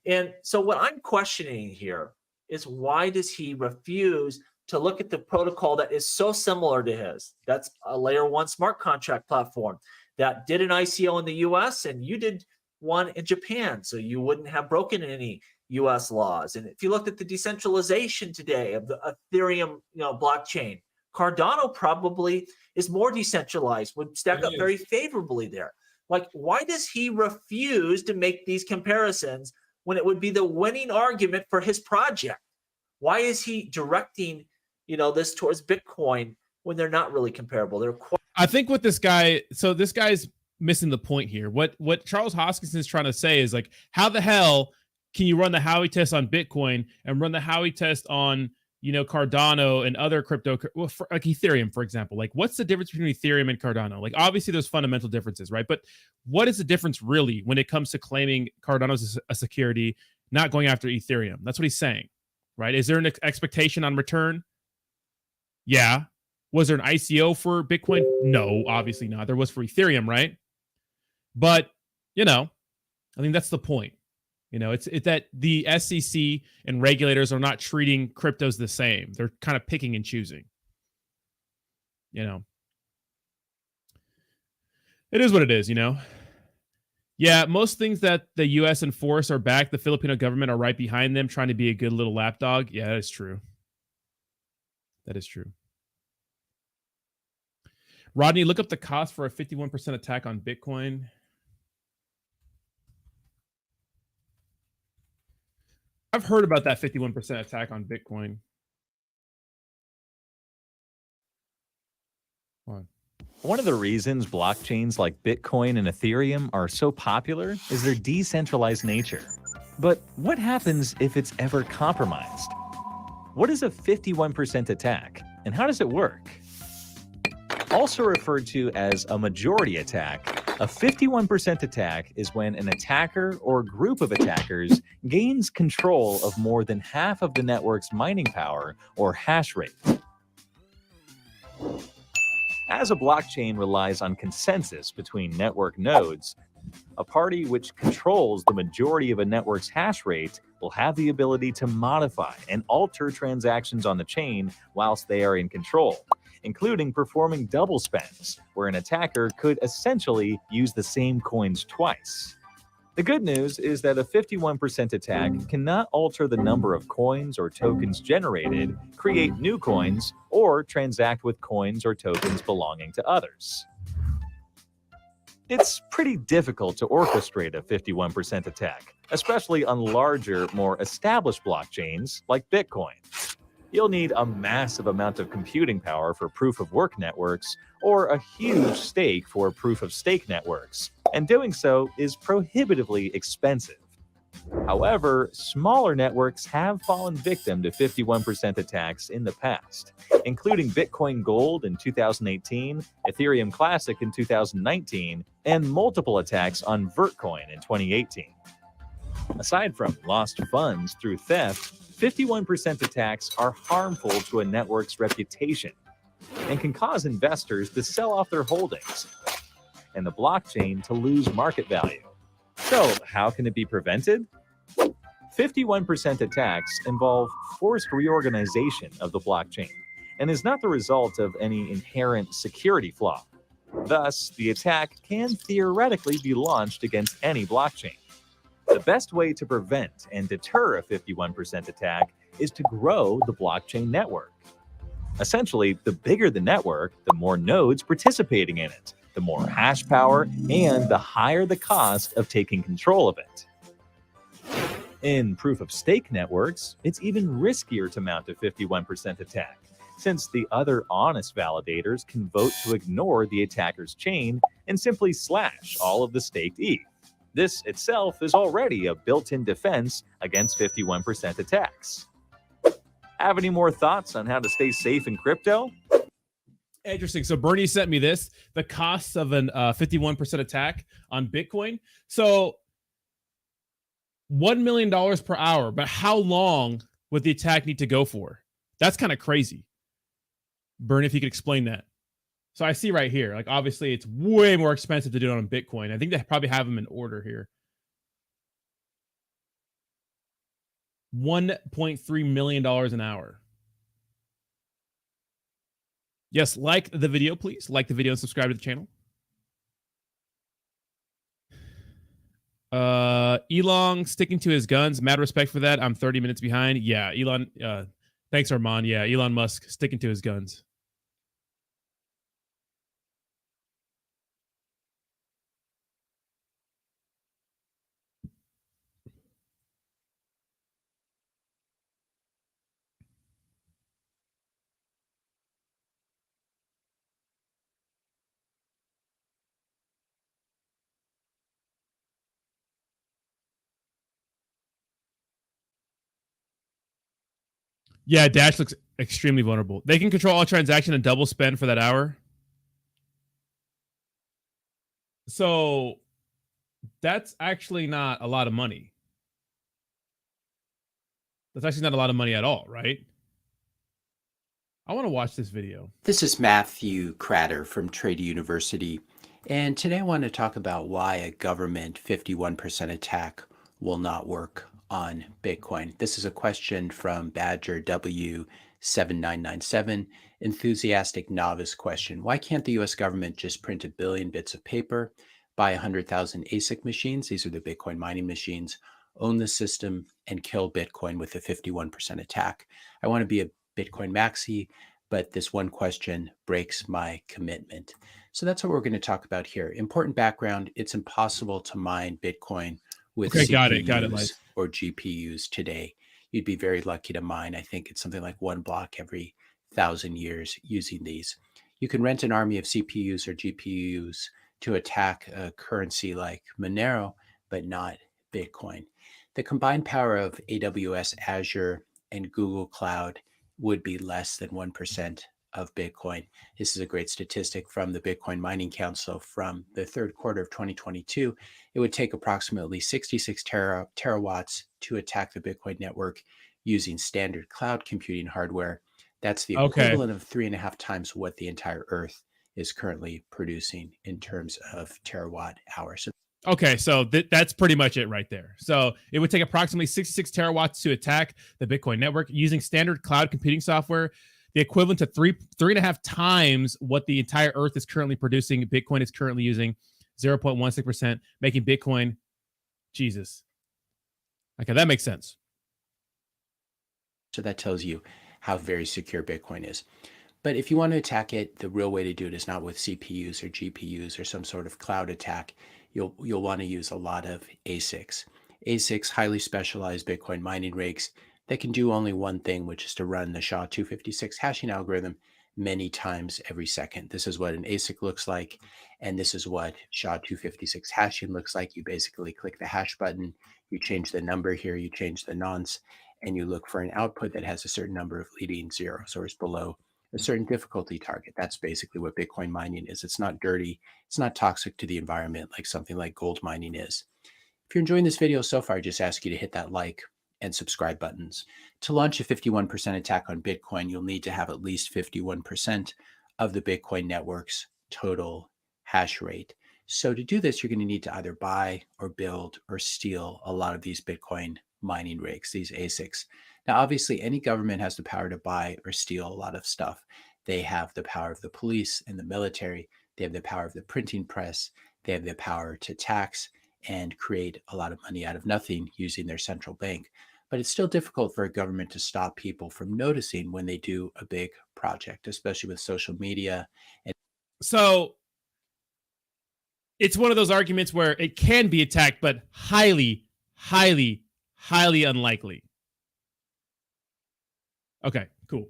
And so what I'm questioning here is, why does he refuse to look at the protocol that is so similar to his? That's a layer 1 smart contract platform that did an ICO in the US, and you did one in Japan, so you wouldn't have broken any US laws. And if you looked at the decentralization today of the Ethereum, blockchain, Cardano probably is more decentralized, would stack up very favorably there. Like, why does he refuse to make these comparisons when it would be the winning argument for his project? Why is he directing, this towards Bitcoin when they're not really comparable? They're I think with this guy, so this guy's missing the point here. What Charles Hoskinson is trying to say is, like, how the hell can you run the Howey test on Bitcoin and run the Howey test on, Cardano and other crypto, like Ethereum, for example? Like, what's the difference between Ethereum and Cardano? Like, obviously, there's fundamental differences, right? But what is the difference really when it comes to claiming Cardano as a security, not going after Ethereum? That's what he's saying, right? Is there an expectation on return? Yeah. Was there an ICO for Bitcoin? No, obviously not. There was for Ethereum, right? But, I think that's the point. It's that the SEC and regulators are not treating cryptos the same. They're kind of picking and choosing. It is what it is, Yeah, most things that the U.S. enforce are back. The Filipino government are right behind them, trying to be a good little lapdog. Yeah, that is true. That is true. Rodney, look up the cost for a 51% attack on Bitcoin. I've heard about that 51% attack on Bitcoin. One of the reasons blockchains like Bitcoin and Ethereum are so popular is their decentralized nature. But what happens if it's ever compromised? What is a 51% attack, and how does it work? Also referred to as a majority attack, a 51% attack is when an attacker or group of attackers gains control of more than half of the network's mining power or hash rate. As a blockchain relies on consensus between network nodes, a party which controls the majority of a network's hash rate will have the ability to modify and alter transactions on the chain whilst they are in control, including performing double spends, where an attacker could essentially use the same coins twice. The good news is that a 51% attack cannot alter the number of coins or tokens generated, create new coins, or transact with coins or tokens belonging to others. It's pretty difficult to orchestrate a 51% attack, especially on larger, more established blockchains like Bitcoin. You'll need a massive amount of computing power for proof-of-work networks or a huge stake for proof-of-stake networks, and doing so is prohibitively expensive. However, smaller networks have fallen victim to 51% attacks in the past, including Bitcoin Gold in 2018, Ethereum Classic in 2019, and multiple attacks on Vertcoin in 2018. Aside from lost funds through theft, 51% attacks are harmful to a network's reputation and can cause investors to sell off their holdings and the blockchain to lose market value. So, how can it be prevented? 51% attacks involve forced reorganization of the blockchain and is not the result of any inherent security flaw. Thus, the attack can theoretically be launched against any blockchain. The best way to prevent and deter a 51% attack is to grow the blockchain network. Essentially, the bigger the network, the more nodes participating in it, the more hash power, and the higher the cost of taking control of it. In proof-of-stake networks, it's even riskier to mount a 51% attack, since the other honest validators can vote to ignore the attacker's chain and simply slash all of the staked ETH. This itself is already a built-in defense against 51% attacks. Have any more thoughts on how to stay safe in crypto? Interesting. So Bernie sent me this, the costs of an 51% attack on Bitcoin. So $1 million per hour, but how long would the attack need to go for? That's kind of crazy. Bernie, if you could explain that. So I see right here, like obviously it's way more expensive to do it on Bitcoin. I think they probably have them in order here. $1.3 million an hour. Yes, like the video, please. Like the video and subscribe to the channel. Elon sticking to his guns. Mad respect for that. I'm 30 minutes behind. Yeah, Elon. Thanks, Armand. Yeah, Elon Musk sticking to his guns. Yeah, Dash looks extremely vulnerable. They can control all transaction and double spend for that hour. So that's actually not a lot of money. That's actually not a lot of money at all, right? I want to watch this video. This is Matthew Cratter from Trade University, and today I want to talk about why a government 51% attack will not work on Bitcoin. This is a question from Badger W7997, enthusiastic novice question. Why can't the US government just print 1 billion bits of paper, buy 100,000 ASIC machines, these are the Bitcoin mining machines, own the system, and kill Bitcoin with a 51% attack? I want to be a Bitcoin maxi, but this one question breaks my commitment. So that's what we're going to talk about here. Important background, it's impossible to mine Bitcoin with CPUs got it, or GPUs today. You'd be very lucky to mine. I think it's something like 1 block every 1,000 years using these. You can rent an army of CPUs or GPUs to attack a currency like Monero, but not Bitcoin. The combined power of AWS, Azure, and Google Cloud would be less than 1% of Bitcoin. This is a great statistic from the Bitcoin Mining Council from the third quarter of 2022. It would take approximately 66 terawatts to attack the Bitcoin network using standard cloud computing hardware. That's the equivalent of 3.5 times what the entire Earth is currently producing in terms of terawatt hours. Okay, so that's pretty much it right there. So it would take approximately 66 terawatts to attack the Bitcoin network using standard cloud computing software, the equivalent to 3.5 times what the entire Earth is currently producing. Bitcoin is currently using 0.16%, making Bitcoin, Jesus. Okay, that makes sense. So that tells you how very secure Bitcoin is. But if you want to attack it, the real way to do it is not with CPUs or GPUs or some sort of cloud attack. You'll want to use a lot of ASICs. ASICs, highly specialized Bitcoin mining rigs that can do only one thing, which is to run the SHA-256 hashing algorithm many times every second. This is what an ASIC looks like, and this is what SHA-256 hashing looks like. You basically click the hash button, you change the number here, you change the nonce, and you look for an output that has a certain number of leading zeros or is below a certain difficulty target. That's basically what Bitcoin mining is. It's not dirty. It's not toxic to the environment like something like gold mining is. If you're enjoying this video so far, I just ask you to hit that like and subscribe buttons. To launch a 51% attack on Bitcoin, you'll need to have at least 51% of the Bitcoin network's total hash rate. So to do this, you're going to need to either buy or build or steal a lot of these Bitcoin mining rigs, these ASICs. Now, obviously, any government has the power to buy or steal a lot of stuff. They have the power of the police and the military. They have the power of the printing press. They have the power to tax and create a lot of money out of nothing using their central bank. But it's still difficult for a government to stop people from noticing when they do a big project, especially with social media. So it's one of those arguments where it can be attacked, but highly, highly, highly unlikely. Okay, cool.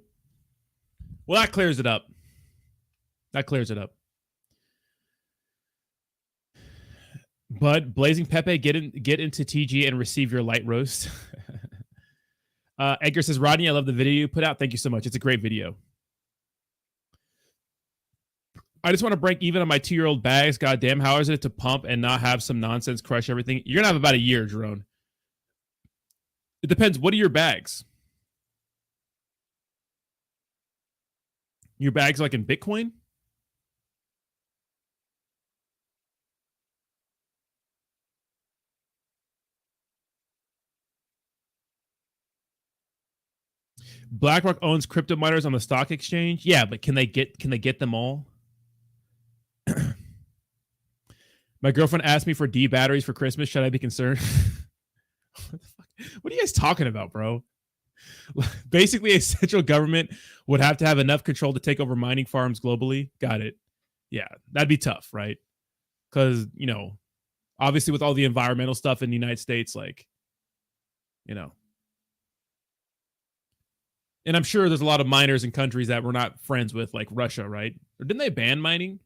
Well, that clears it up. Bud, Blazing Pepe, get into TG and receive your light roast. Edgar says, Rodney, I love the video you put out. Thank you so much. It's a great video. I just want to break even on my 2-year-old bags. Goddamn, how is it to pump and not have some nonsense crush everything? You're gonna have about a year, Jerome. It depends. What are your bags? Your bags like in Bitcoin? BlackRock owns crypto miners on the stock exchange. Yeah, but can they get them all? My girlfriend asked me for D batteries for Christmas. Should I be concerned? What the fuck? What are you guys talking about, bro? Basically, a central government would have to have enough control to take over mining farms globally. Got it. Yeah, that'd be tough, right? Because, obviously with all the environmental stuff in the United States, like, and I'm sure there's a lot of miners in countries that we're not friends with, like Russia, right? Or didn't they ban mining?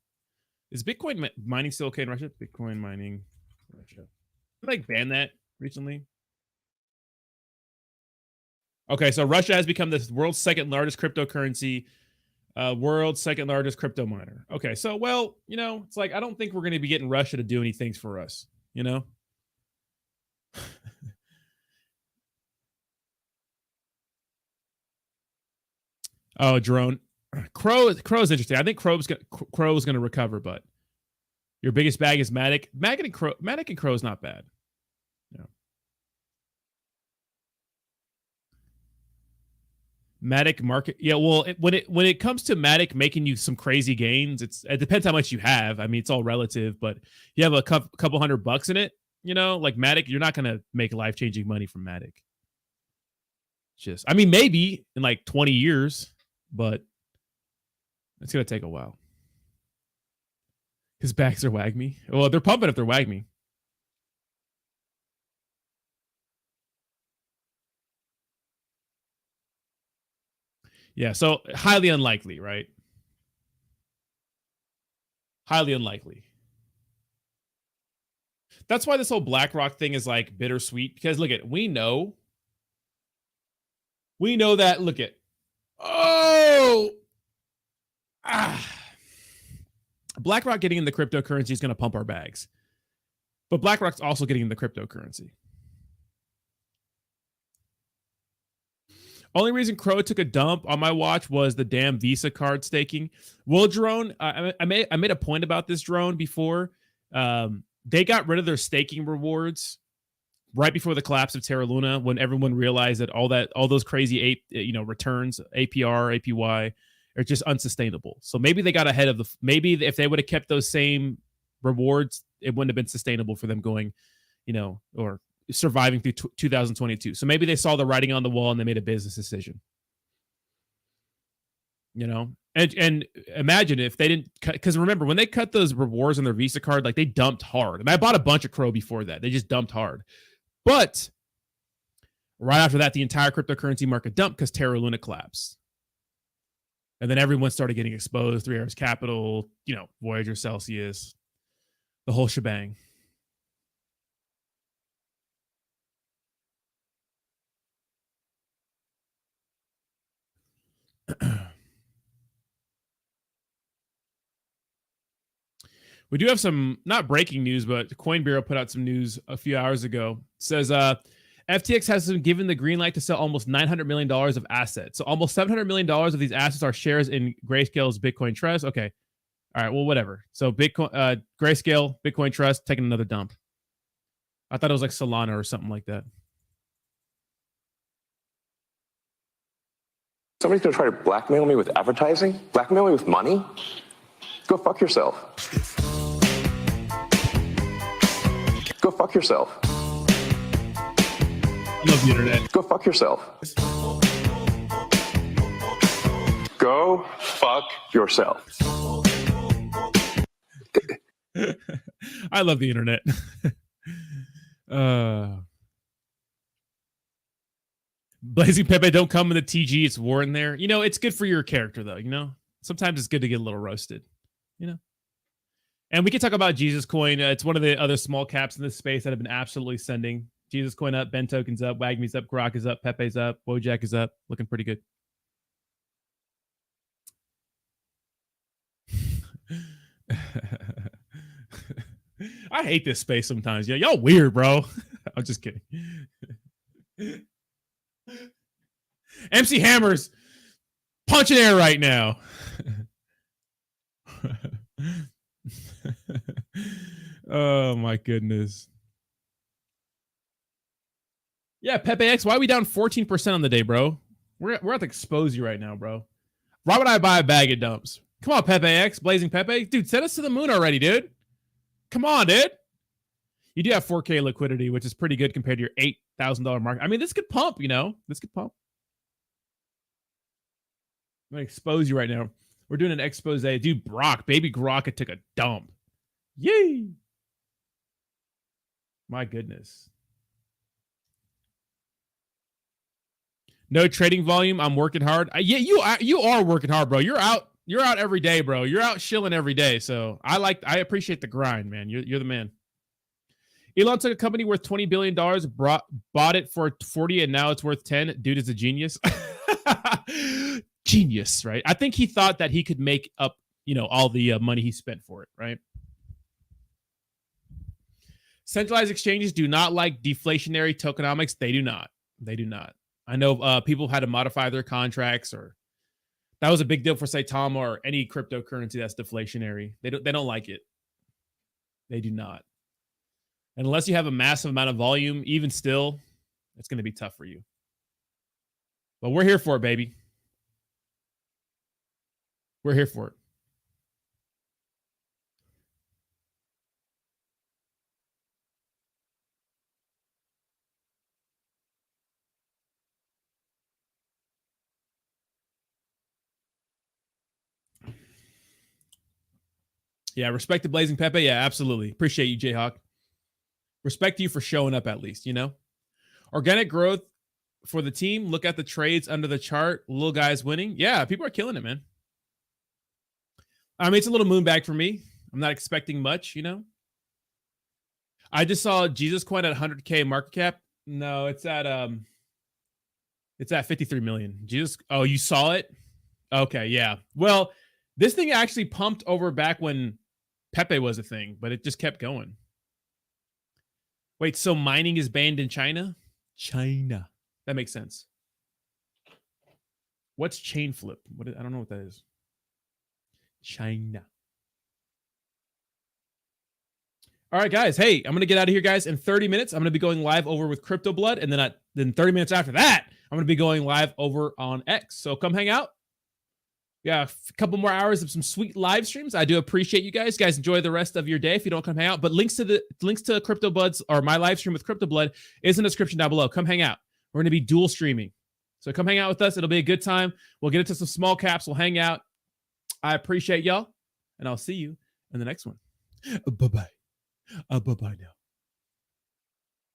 Is Bitcoin mining still okay in Russia? Bitcoin mining, Russia. Did they ban that recently? Okay, so Russia has become the world's second largest cryptocurrency, world's second largest crypto miner. Okay, so, well, you know, it's like, I don't think we're going to be getting Russia to do any things for us, you know? Oh, drone. Crow's interesting. I think Crow's going to recover, but your biggest bag is Matic. Matic and Crow's not bad. Yeah. Matic market. Yeah, well, when it comes to Matic making you some crazy gains, it depends how much you have. I mean, it's all relative, but you have a couple $100 in it, you know, like Matic, you're not going to make life-changing money from Matic. Just, I mean, maybe in like 20 years, but it's going to take a while. His bags are WAGMI. Well, they're pumping if they're WAGMI. Yeah, so highly unlikely, right? Highly unlikely. That's why this whole BlackRock thing is like bittersweet, because look at, we know that, look at, BlackRock getting in the cryptocurrency is going to pump our bags. But BlackRock's also getting in the cryptocurrency. Only reason Crow took a dump on my watch was the damn Visa card staking. Well, Drone, I made a point about this, Drone, before. They got rid of their staking rewards right before the collapse of Terra Luna, when everyone realized that all those crazy returns, APR, APY, are just unsustainable. So maybe they got ahead of maybe if they would have kept those same rewards, it wouldn't have been sustainable for them going, or surviving through 2022. So maybe they saw the writing on the wall and they made a business decision. And imagine if they didn't cut, because remember when they cut those rewards on their Visa card, like they dumped hard. And I bought a bunch of Crow before that. They just dumped hard. But right after that, the entire cryptocurrency market dumped because Terra Luna collapsed. And then everyone started getting exposed. 3 Hours Capital, Voyager, Celsius, the whole shebang. We do have some, not breaking news, but Coin Bureau put out some news a few hours ago. It says FTX has been given the green light to sell almost $900 million of assets. So almost $700 million of these assets are shares in Grayscale's Bitcoin Trust. Okay. All right. Well, whatever. So Bitcoin, Grayscale, Bitcoin Trust, taking another dump. I thought it was like Solana or something like that. Somebody's going to try to blackmail me with advertising? Blackmail me with money? Go fuck yourself. Go fuck yourself. I love the internet. Go fuck yourself. Go fuck yourself. I love the internet. Blazing Pepe, don't come in the TG. It's war in there. It's good for your character, though. Sometimes it's good to get a little roasted. And we can talk about Jesus Coin. It's one of the other small caps in this space that have been absolutely sending. Jesus Coin up, Ben Token's up, WAGMI's up, Grok is up, Pepe's up, WOJAK is up. Looking pretty good. I hate this space sometimes. Yeah, y'all weird, bro. I'm just kidding. MC Hammer's punching air right now. Oh my goodness. Yeah, Pepe X, why are we down 14% on the day, bro? We're at to expose you right now, bro. Why would I buy a bag of dumps? Come on, Pepe X, Blazing Pepe. Dude, send us to the moon already, dude. Come on, dude. You do have 4K liquidity, which is pretty good compared to your $8,000 market. I mean, this could pump, This could pump. I'm going to expose you right now. We're doing an expose. Dude, Brock, baby Grok, took a dump. Yay. My goodness. No trading volume. I'm working hard. Yeah, you are working hard, bro. You're out every day, bro. You're out shilling every day. So I appreciate the grind, man. You're the man. Elon took a company worth $20 billion, bought it for 40, and now it's worth 10. Dude is a genius. Genius, right? I think he thought that he could make up, all the money he spent for it, right? Centralized exchanges do not like deflationary tokenomics. They do not. They do not. I know people had to modify their contracts, or that was a big deal for Saitama or any cryptocurrency that's deflationary. They don't like it. They do not. And unless you have a massive amount of volume, even still, it's going to be tough for you. But we're here for it, baby. We're here for it. Yeah, respect to Blazing Pepe. Yeah, absolutely. Appreciate you, Jayhawk. Respect you for showing up at least, Organic growth for the team. Look at the trades under the chart. Little guys winning. Yeah, people are killing it, man. I mean, it's a little moon bag for me. I'm not expecting much, I just saw Jesus Coin at 100K market cap. No, it's at 53 million. Jesus. Oh, you saw it? Okay, yeah. Well, this thing actually pumped over back when Pepe was a thing, but it just kept going. Wait, so mining is banned in China? China. That makes sense. What's chain flip? I don't know what that is. China. All right, guys. Hey, I'm going to get out of here, guys. In 30 minutes, I'm going to be going live over with Crypto Blood. And then 30 minutes after that, I'm going to be going live over on X. So come hang out. Yeah, a couple more hours of some sweet live streams. I do appreciate you guys. Guys, enjoy the rest of your day if you don't come hang out. But links to Crypto Bloods or my live stream with Crypto Blood is in the description down below. Come hang out. We're going to be dual streaming. So come hang out with us. It'll be a good time. We'll get into some small caps. We'll hang out. I appreciate y'all, and I'll see you in the next one. Bye-bye. Bye-bye now.